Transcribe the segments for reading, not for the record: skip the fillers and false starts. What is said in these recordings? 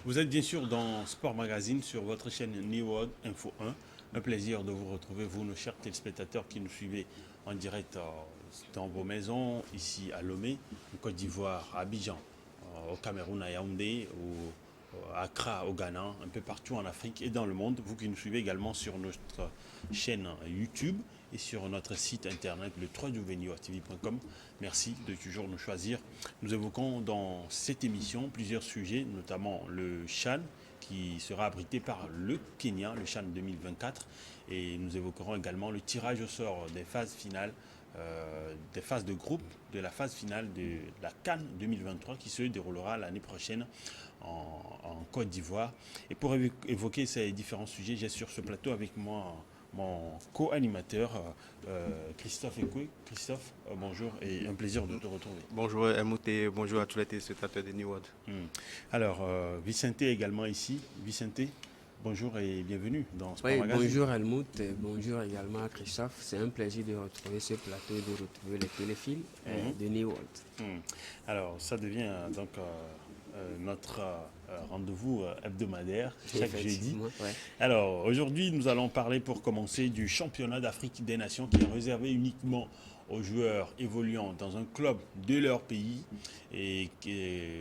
Vous êtes bien sûr dans Sport Magazine sur votre chaîne New World Info 1. Un plaisir de vous retrouver, vous, nos chers téléspectateurs qui nous suivez en direct dans vos maisons, ici à Lomé, en Côte d'Ivoire, à Abidjan, au Cameroun, à Yaoundé, à Accra, au Ghana, un peu partout en Afrique et dans le monde. Vous qui nous suivez également sur notre chaîne YouTube et sur notre site internet, le www.neworldtv.com. Merci de toujours nous choisir. Nous évoquons dans cette émission plusieurs sujets, notamment le CHAN, qui sera abrité par le Kenya, le CHAN 2024. Et nous évoquerons également le tirage au sort des phases finales, des phases de groupe de la phase finale de la CAN 2023 qui se déroulera l'année prochaine en Côte d'Ivoire. Et pour évoquer ces différents sujets, j'ai sur ce plateau avec moi mon co-animateur Christophe Ekwe. Christophe, bonjour et un plaisir de te retrouver. Bonjour Helmut et bonjour à tous les téléspectateurs de New World. Alors, Vicente est également ici. Vicente, bonjour et bienvenue dans Sport Oui, Magazine. bonjour Helmut, et bonjour également à Christophe. C'est un plaisir de retrouver ce plateau et de retrouver les téléfilms de New World. Alors, ça devient donc notre rendez-vous hebdomadaire chaque jeudi. Ouais. Alors, aujourd'hui, nous allons parler pour commencer du championnat d'Afrique des Nations qui est réservé uniquement aux joueurs évoluant dans un club de leur pays et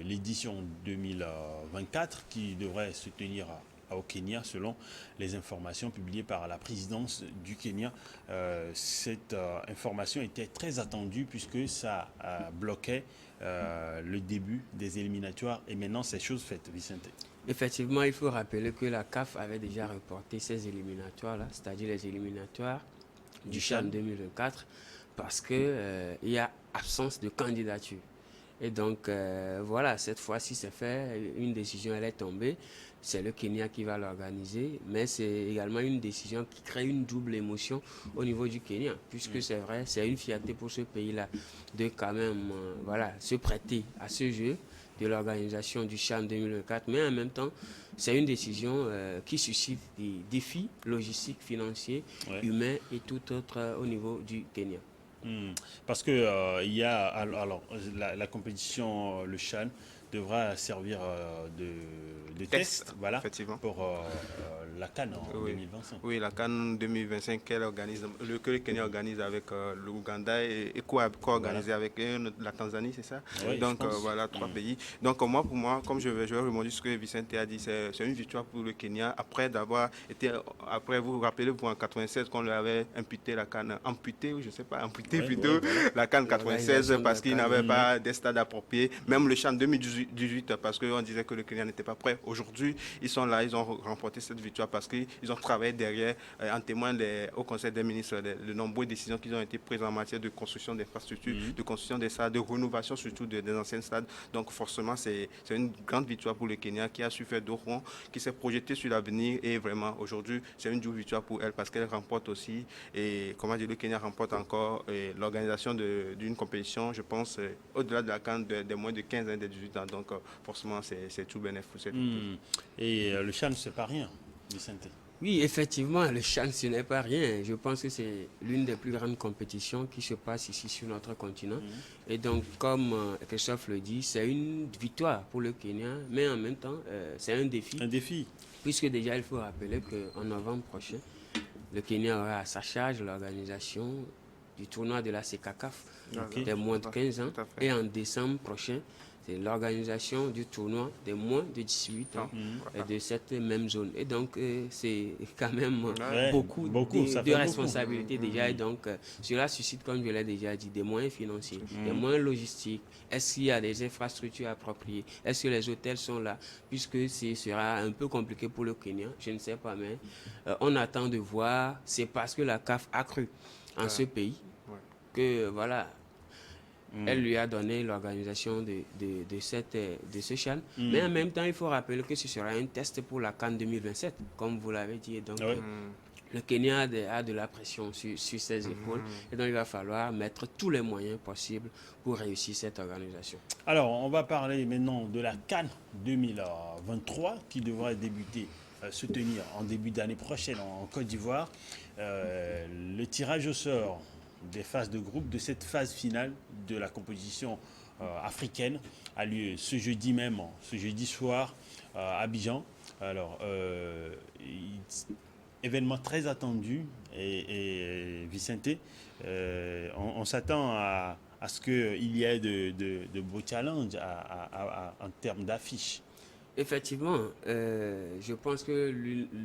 l'édition 2024 qui devrait se tenir au Kenya selon les informations publiées par la présidence du Kenya. Cette information était très attendue puisque ça bloquait le début des éliminatoires et maintenant c'est chose faite, Vicente. Effectivement, il faut rappeler que la CAF avait déjà reporté ces éliminatoires-là, c'est-à-dire les éliminatoires du CHAN 2024, parce qu'il y a absence de candidature. Et donc, voilà, cette fois-ci, c'est fait. Une décision, elle est tombée. C'est le Kenya qui va l'organiser. Mais c'est également une décision qui crée une double émotion au niveau du Kenya. Puisque c'est vrai, c'est une fierté pour ce pays-là de quand même se prêter à ce jeu de l'organisation du CHAN 2024. Mais en même temps, c'est une décision qui suscite des défis logistiques, financiers, humains et tout autre au niveau du Kenya. Parce que il y a alors la compétition, le CHAN devra servir de test, voilà, effectivement. pour la CAN en 2025. Oui, la CAN 2025 que le Kenya organise avec l'Ouganda et co-organisé avec la Tanzanie, c'est ça? Oui, donc voilà, trois pays. Donc pour moi, comme je vais rebondir sur ce que Vicente a dit, c'est une victoire pour le Kenya après vous vous rappelez en 96 qu'on lui avait imputé la CAN, la CAN 96 parce qu'il n'avait pas des stades appropriés, même le CHAN 2018 parce qu'on disait que le Kenya n'était pas prêt. Aujourd'hui, ils sont là, ils ont remporté cette victoire parce qu'ils ont travaillé derrière, en témoin au Conseil des ministres, de nombreuses décisions qui ont été prises en matière de construction d'infrastructures, de construction des stades, de rénovation surtout des anciens stades. Donc forcément, c'est une grande victoire pour le Kenya qui a su faire dos rond, qui s'est projeté sur l'avenir et vraiment aujourd'hui, c'est une double victoire pour elle parce qu'elle remporte aussi, et comment dire, le Kenya remporte encore l'organisation d'une compétition, je pense, au-delà de la CAN des moins de 15 ans, des 18 ans. Donc forcément, c'est tout bénéfice. Et le CHAN, c'est pas rien, Vicente. Oui, effectivement, le CHAN, ce n'est pas rien. Je pense que c'est l'une des plus grandes compétitions qui se passe ici sur notre continent. Et donc, comme Christophe le dit, c'est une victoire pour le Kenya, mais en même temps, c'est un défi. Un défi. Puisque déjà, il faut rappeler qu'en novembre prochain, le Kenya aura à sa charge l'organisation du tournoi de la CECACAF des moins de 15 ans. Et en décembre prochain, c'est l'organisation du tournoi des moins de 18 ans de cette même zone. Et donc, c'est quand même beaucoup de responsabilités déjà. Et donc, cela suscite, comme je l'ai déjà dit, des moyens financiers, des moyens logistiques. Est-ce qu'il y a des infrastructures appropriées? Est-ce que les hôtels sont là? Puisque ce sera un peu compliqué pour le Kenya, je ne sais pas, mais on attend de voir. C'est parce que la CAF a cru en ce pays que, voilà, elle lui a donné l'organisation de ce CHAN. Mais en même temps, il faut rappeler que ce sera un test pour la CAN 2027, comme vous l'avez dit. Et donc, le Kenya a de la pression sur ses épaules. Et donc, il va falloir mettre tous les moyens possibles pour réussir cette organisation. Alors, on va parler maintenant de la CAN 2023 qui devrait débuter, se tenir en début d'année prochaine en Côte d'Ivoire. Le tirage au sort des phases de groupe de cette phase finale de la compétition africaine a lieu ce jeudi même, ce jeudi soir à Abidjan. Alors, événement très attendu et Vicente, on s'attend à ce qu'il y ait de beaux challenges en termes d'affiches. Effectivement, je pense que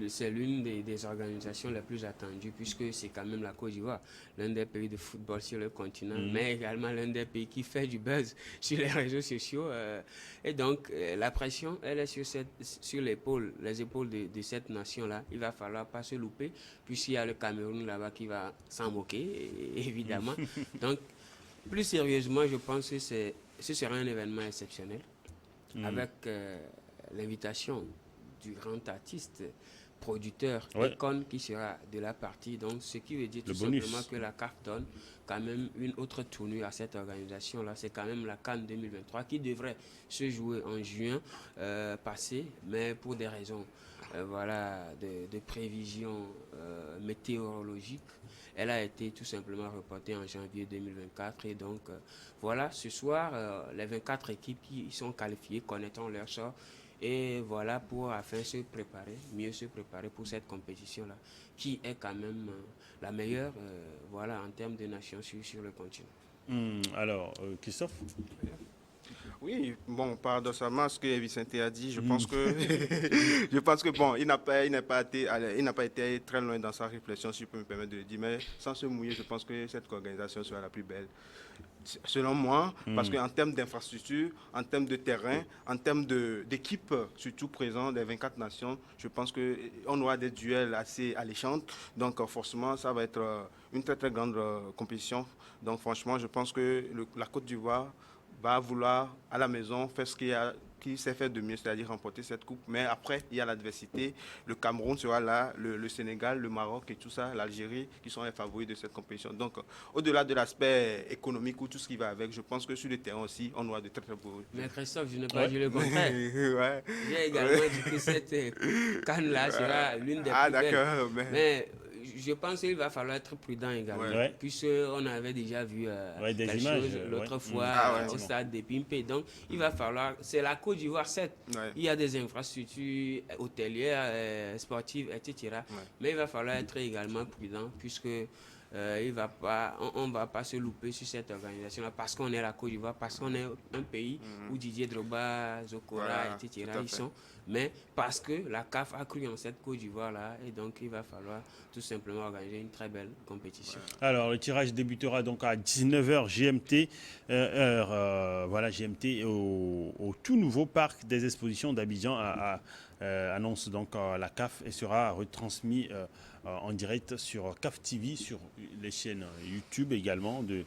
c'est l'une des organisations les plus attendues puisque c'est quand même la Côte d'Ivoire, l'un des pays de football sur le continent, mais également l'un des pays qui fait du buzz sur les réseaux sociaux. Et donc, la pression, elle est sur les épaules de cette nation-là. Il va falloir pas se louper puisqu'il y a le Cameroun là-bas qui va s'en moquer, évidemment. Donc, plus sérieusement, je pense que ce sera un événement exceptionnel avec l'invitation du grand artiste, producteur, Econ qui sera de la partie. Donc, ce qui veut dire tout simplement que la CAF donne quand même une autre tournure à cette organisation-là. C'est quand même la CAN 2023 qui devrait se jouer en juin passé, mais pour des raisons de prévision météorologique, elle a été tout simplement reportée en janvier 2024. Et donc, voilà, ce soir, les 24 équipes qui sont qualifiées connaîtront leur sort. Et voilà, afin mieux se préparer pour cette compétition-là, qui est quand même la meilleure en termes de nations sur le continent. Alors, Christophe? Oui, bon, paradoxalement, ce que Vicente a dit, je pense que bon, il n'a pas été très loin dans sa réflexion, si je peux me permettre de le dire, mais sans se mouiller, je pense que cette organisation sera la plus belle. Selon moi, parce qu'en termes d'infrastructure, en termes de terrain, en termes d'équipe, surtout présent des 24 nations, je pense qu'on aura des duels assez alléchants. Donc forcément, ça va être une très très grande compétition. Donc franchement, je pense que la Côte d'Ivoire va vouloir à la maison faire ce qui s'est fait de mieux, c'est-à-dire remporter cette coupe. Mais après, il y a l'adversité. Le Cameroun sera là, le Sénégal, le Maroc et tout ça, l'Algérie, qui sont les favoris de cette compétition. Donc, au-delà de l'aspect économique ou tout ce qui va avec, je pense que sur le terrain aussi, on aura de très très beaux. Mais Christophe, je n'ai pas dit le contraire. J'ai également dit que cette canne-là sera l'une des plus belles. D'accord, mais je pense qu'il va falloir être prudent également, puisqu'on avait déjà vu quelque chose l'autre fois au stade de Pimpé. Donc, il va falloir, c'est la Côte d'Ivoire, certes, il y a des infrastructures hôtelières, sportives, etc. Mais il va falloir être également prudent, puisque on ne va pas se louper sur cette organisation-là parce qu'on est la Côte d'Ivoire, parce qu'on est un pays où Didier Drogba, Zokora, etc. ils sont, mais parce que la CAF a cru en cette Côte d'Ivoire-là et donc il va falloir tout simplement organiser une très belle compétition. Alors le tirage débutera donc à 19h GMT, GMT au tout nouveau parc des expositions d'Abidjan annonce donc la CAF et sera retransmis en direct sur CAF TV, sur les chaînes YouTube également de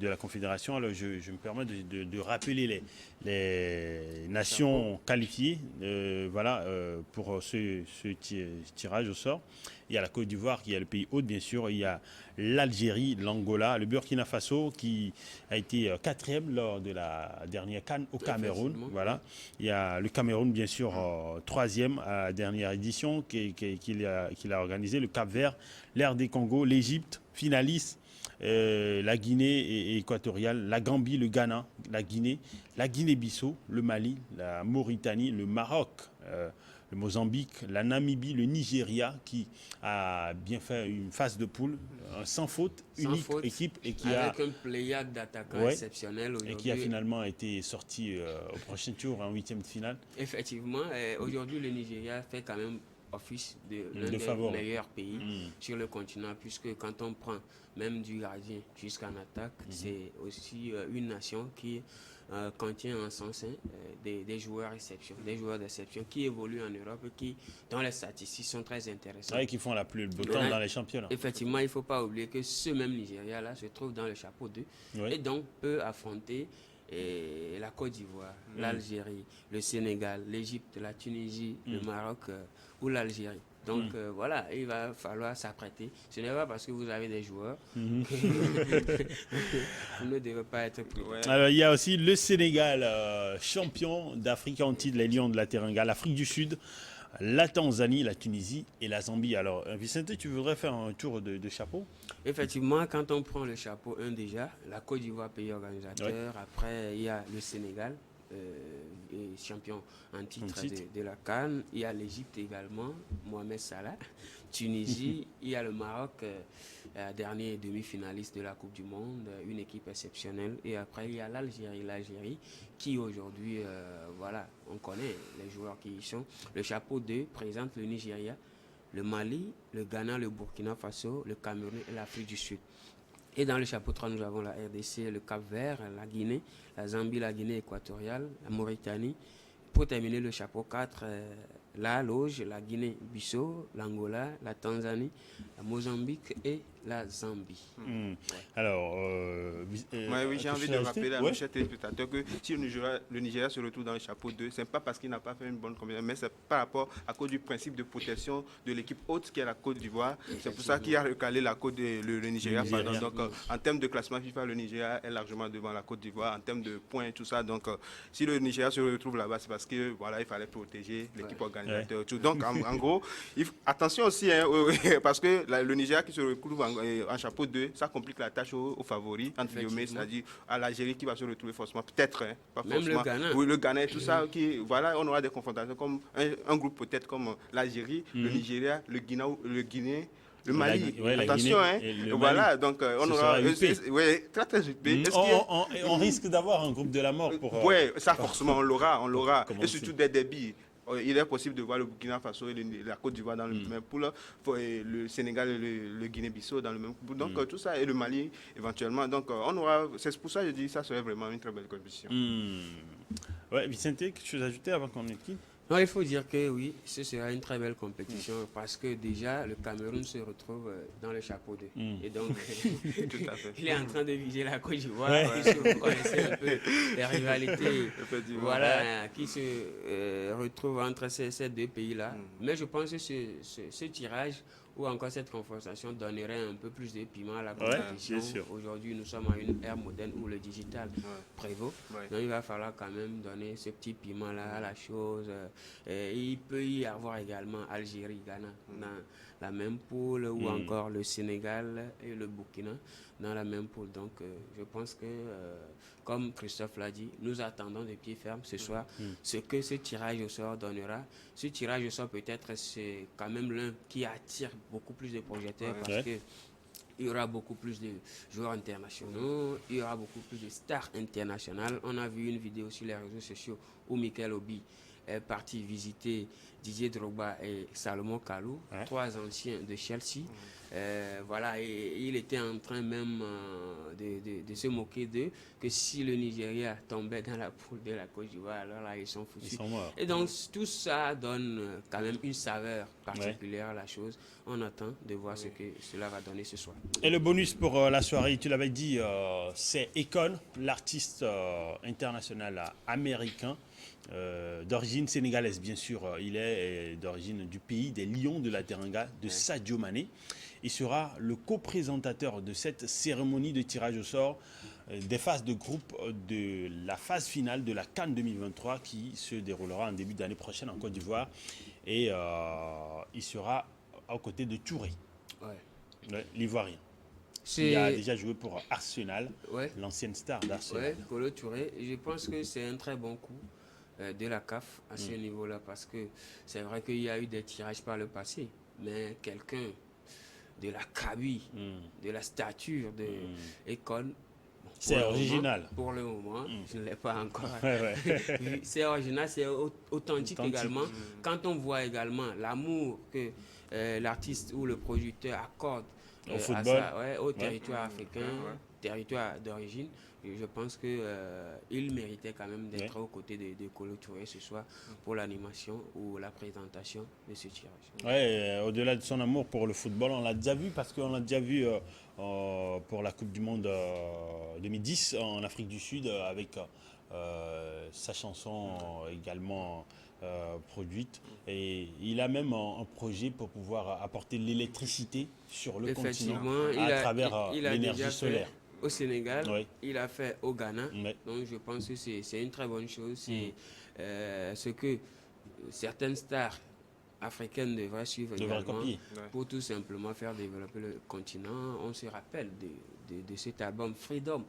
la Confédération. Alors je me permets de rappeler les nations qualifiées pour ce tirage au sort. Il y a la Côte d'Ivoire qui est le pays hôte, bien sûr. Il y a l'Algérie, l'Angola, le Burkina Faso qui a été 4e lors de la dernière CAN au Cameroun. Voilà. Il y a le Cameroun, bien sûr, 3e à la dernière édition qu'il a organisé. Le Cap-Vert, l'RD Congo, l'Égypte, finaliste. La Guinée équatoriale, la Gambie, le Ghana, la Guinée-Bissau, le Mali, la Mauritanie, le Maroc, le Mozambique, la Namibie, le Nigeria qui a bien fait une phase de poule sans faute, équipe et qui avec un pléiade d'attaquants exceptionnel et qui a finalement été sorti au prochain tour en 8e de finale. Effectivement, aujourd'hui le Nigeria fait quand même office de l'un des meilleurs pays sur le continent, puisque quand on prend même du gardien jusqu'en attaque, c'est aussi une nation qui contient en son sein des joueurs d'exception qui évoluent en Europe et dont les statistiques sont très intéressantes. Et qui font la pluie le beau temps dans les championnats. Effectivement, il ne faut pas oublier que ce même Nigeria-là se trouve dans le chapeau 2 et donc peut affronter la Côte d'Ivoire, l'Algérie, le Sénégal, l'Égypte, la Tunisie, le Maroc ou l'Algérie. Donc voilà, il va falloir s'apprêter. Ce n'est pas parce que vous avez des joueurs que vous ne devez pas être prudent. Alors il y a aussi le Sénégal, champion d'Afrique en titre, les Lions de la Teranga, l'Afrique du Sud, la Tanzanie, la Tunisie et la Zambie. Alors Vicente, tu voudrais faire un tour de chapeau? Effectivement, quand on prend le chapeau 1 déjà, la Côte d'Ivoire pays organisateur, après il y a le Sénégal, champion en titre de la CAN. Il y a l'Égypte également, Mohamed Salah. Tunisie, il y a le Maroc, dernier demi-finaliste de la Coupe du Monde, une équipe exceptionnelle. Et après, il y a l'Algérie qui aujourd'hui, voilà, on connaît les joueurs qui y sont. Le chapeau 2 présente le Nigeria, le Mali, le Ghana, le Burkina Faso, le Cameroun et l'Afrique du Sud. Et dans le chapeau 3, nous avons la RDC, le Cap-Vert, la Guinée, la Zambie, la Guinée équatoriale, la Mauritanie. Pour terminer le chapeau 4, la Loge, la Guinée-Bissau, l'Angola, la Tanzanie, la Mozambique et la Zambie. Ouais. Alors, oui, j'ai envie de rappeler à nos chers téléspectateurs que si le Nigeria se retrouve dans le chapeau 2, ce n'est pas parce qu'il n'a pas fait une bonne combinaison, mais c'est par rapport à cause du principe de protection de l'équipe haute qui est la Côte d'Ivoire. C'est pour ça qu'il a recalé le Nigeria. Donc, en termes de classement FIFA, le Nigeria est largement devant la Côte d'Ivoire. En termes de points et tout ça, donc si le Nigeria se retrouve là-bas, c'est parce que voilà, il fallait protéger l'équipe organisateur. Tout. Donc, en gros, attention aussi, hein, parce que le Nigeria qui se retrouve en chapeau 2, ça complique la tâche aux favoris, entre guillemets, c'est-à-dire à l'Algérie qui va se retrouver forcément, peut-être, hein, pas même forcément. Le Ghana. Oui, le Ghana et tout ça, voilà, on aura des confrontations comme un groupe peut-être comme l'Algérie, le Nigeria, le Guinée, le Mali. Attention, hein. Voilà, donc on aura. Oui, très très huppé. On risque d'avoir un groupe de la mort pour. Oui, ça forcément, on l'aura. Et surtout des débits. Il est possible de voir le Burkina Faso et la Côte d'Ivoire dans le même pool, le Sénégal et le Guinée-Bissau dans le même pool. Donc tout ça, et le Mali éventuellement. Donc on aura. C'est pour ça que je dis que ça serait vraiment une très belle compétition. Ouais, Vicente, quelque chose à ajouter avant qu'on quitte? Non, il faut dire que oui, ce sera une très belle compétition parce que déjà le Cameroun se retrouve dans le chapeau 2. Et donc, tout à fait. Il est en train de viser la Côte d'Ivoire. Vous connaissez un peu les rivalités qui se retrouvent entre ces deux pays-là. Mais je pense que ce tirage ou encore cette confrontation donnerait un peu plus de piment à la compétition. Aujourd'hui, nous sommes à une ère moderne où le digital prévaut. Donc, il va falloir quand même donner ce petit piment-là à la chose. Il peut y avoir également Algérie, Ghana dans la même poule ou encore le Sénégal et le Burkina dans la même poule. Donc, je pense que, comme Christophe l'a dit, nous attendons de pied ferme ce soir ce que ce tirage au sort donnera. Ce tirage au sort, peut-être, c'est quand même l'un qui attire beaucoup plus de projecteurs parce que il y aura beaucoup plus de joueurs internationaux, il y aura beaucoup plus de stars internationales. On a vu une vidéo sur les réseaux sociaux où Michael Obi est parti visiter Didier Drogba et Salomon Kalou, 3 anciens de Chelsea. Voilà, et il était en train même de se moquer d'eux, que si le Nigeria tombait dans la poule de la Côte d'Ivoire, alors là, ils sont foutus. Et donc, tout ça donne quand même une saveur particulière à la chose. On attend de voir ce que cela va donner ce soir. Et le bonus pour la soirée, tu l'avais dit, c'est Akon, l'artiste international américain. D'origine sénégalaise, bien sûr. Il est d'origine du pays des Lions de la Teranga, de Sadio Mané. Il sera le co-présentateur de cette cérémonie de tirage au sort des phases de groupe de la phase finale de la CAN 2023 qui se déroulera en début d'année prochaine en Côte d'Ivoire. Et il sera aux côtés de Touré, l'Ivoirien. Il a déjà joué pour Arsenal, l'ancienne star d'Arsenal. Kolo Touré. Je pense que c'est un très bon coup de la CAF à ce niveau-là, parce que c'est vrai qu'il y a eu des tirages par le passé, mais quelqu'un de la cabine, de la stature de Akon, c'est original. Pour le moment, je ne l'ai pas encore. C'est original, c'est authentique également. Quand on voit également l'amour que l'artiste ou le producteur accorde au football, au territoire africain, territoire d'origine, je pense qu'il méritait quand même d'être aux côtés de Kolo Touré ce soir pour l'animation ou la présentation de ce tirage. Au-delà de son amour pour le football, on l'a déjà vu, parce qu'on l'a déjà vu pour la Coupe du Monde 2010 en Afrique du Sud avec sa chanson également produite. Et il a même un projet pour pouvoir apporter l'électricité sur le continent à travers l'énergie solaire. Au Sénégal, il a fait au Ghana. Donc je pense que c'est une très bonne chose. C'est ce que certaines stars africaine devrait suivre Devrait également copier. pour tout simplement faire développer le continent. On se rappelle de cet album Freedom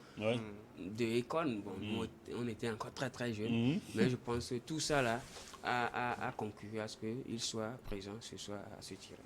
de Akon. Bon, nous, on était encore très très jeunes, mais je pense que tout ça là a conclu à ce qu'il soit présent ce soir à ce tir.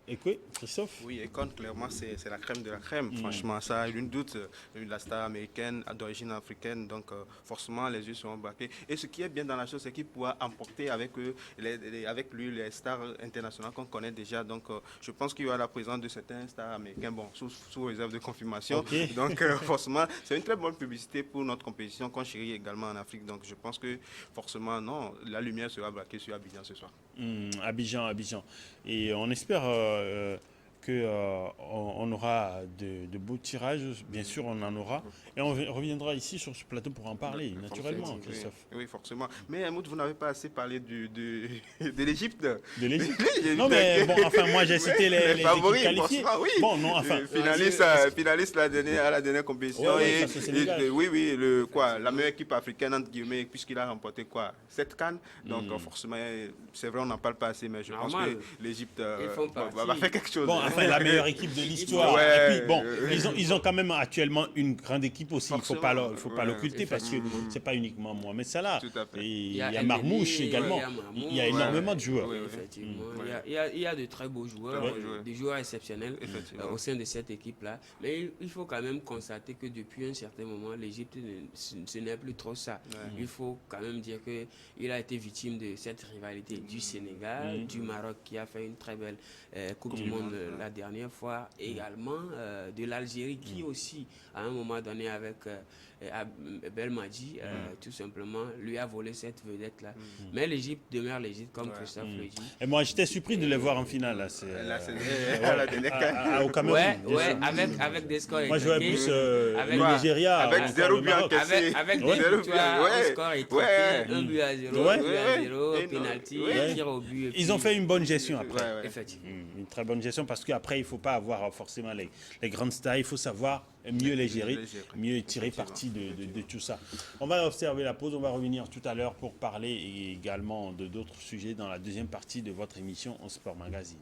Et quoi, Christophe? Oui, Akon, clairement, c'est la crème de la crème. Franchement, ça, une doute, la star américaine d'origine africaine, donc forcément, les yeux seront braqués. Et ce qui est bien dans la chose, c'est qu'il pourra emporter avec lui les stars internationales qu'on connaît déjà. Donc, je pense qu'il y aura la présence de certains stars américains, bon, sous réserve de confirmation. Okay. Donc, forcément, c'est une très bonne publicité pour notre compétition qu'on chérit également en Afrique. Donc, je pense que forcément, non, la lumière sera braquée sur Abidjan ce soir. Abidjan. Et on espère qu'on aura de beaux tirages. Bien sûr, on en aura. Et on reviendra ici sur ce plateau pour en parler, naturellement, Christophe. Oui, forcément. Mais Helmut, vous n'avez pas assez parlé de l'Égypte. De l'Égypte. Non, mais bon, enfin, moi, j'ai cité les favoris qualifiés. Oui. Bon, non, enfin. Finaliste à la dernière compétition. Ouais, la meilleure équipe africaine, entre guillemets, puisqu'il a remporté 7 CAN. Donc, forcément, c'est vrai, on n'en parle pas assez, mais je pense que l'Égypte va faire quelque chose. Bon, enfin, la meilleure équipe de l'histoire. Et puis, bon, ils ont quand même actuellement une grande équipe aussi. Il ne faut pas l'occulter parce que ce n'est pas uniquement Mohamed Salah. Et il y a Marmouche également. Il y a énormément de joueurs. Oui, effectivement. Il y a de très beaux joueurs, des joueurs exceptionnels au sein de cette équipe-là. Mais il faut quand même constater que depuis un certain moment, l'Égypte, ce n'est plus trop ça. Il faut quand même dire qu'il a été victime de cette rivalité du Sénégal, du Maroc qui a fait une très belle Coupe du Monde la dernière fois, également de l'Algérie qui aussi, à un moment donné, avec Belmadi, tout simplement, lui a volé cette vedette-là. Mais l'Égypte demeure l'Égypte, comme Christophe le dit. Et moi, j'étais surpris de les voir en finale. Là, au Cameroun. Avec des scores. Moi, je vois plus le Nigeria. Avec 0 but encaissé. Avec des victoires, un score étriqué, 1 but à 0, 1 but à 0, penalty, tir au but. Ils ont fait une bonne gestion après. Effectivement. Une très bonne gestion parce qu'après, il ne faut pas avoir forcément les grandes stars. Il faut savoir mieux les gérer, mieux tirer parti de tout ça. On va observer la pause. On va revenir tout à l'heure pour parler également de d'autres sujets dans la deuxième partie de votre émission On Sport Magazine.